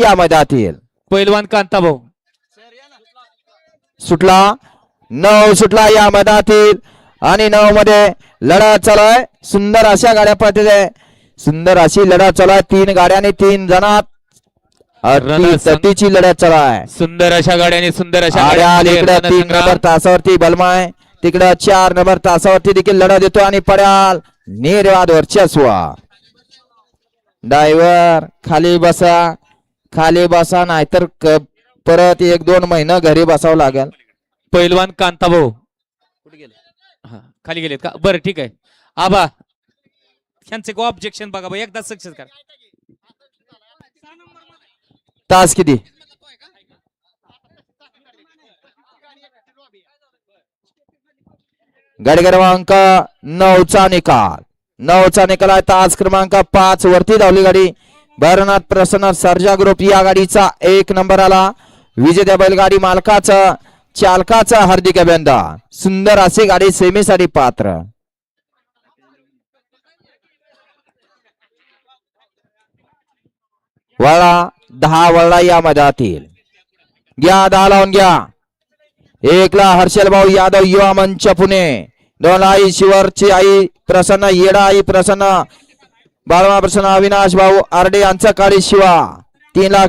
या मैदानातील पैलवान कांताभाऊ सुटला 9 सुटला या मैदानातील आणि 9 मध्ये लढत चालू आहे. सुंदर अशा गाड्या पळते सुंदर अशी लढत चालू आहे. 3 गाड्यांनी 3 जणात ची लढत चालू आहे. सुंदर अशा गाड्याने सुंदर अशा इकडे 3 नंबर तासावरती बलमाय तिकडे 4 नंबर तासावरती देखील लढत देतो आणि पड्याल निर्वाद वर्चस्व. ड्रायव्हर खाली बसा नाहीतर परत 1-2 महिना घरी बसावं लागेल. पैलवान कांताभाऊ कुठे गेले? खाली गेलेत का? बरं ठीक आहे. आबा यांचे को ऑब्जेक्शन बघा एकदा सक्सेस करा. तास किती? गाडी क्रमांक 9चा निकाल आहे. तास क्रमांक 5 वरती धावली गाडी. भैरवनाथ प्रसन्न सर्जा ग्रुप या गाडीचा 1 नंबर आला. विजेत्या बैलगाडी मालकाचं चालकाचं हार्दिक अभिनंदन. सुंदर अशी गाडी सेमीसाठी पात्र. वळा 10 वळला या मैदानातील घ्या 10 लावून घ्या. 1 ला हर्षल भाऊ यादव युवा मंच पुणे. 2 ला आई शिवरची आई प्रसन्न येडा आई प्रसन्न बाळमा प्रसन्न अविनाश भाऊ आरडे यांचा काळी शिवा. 3 लाख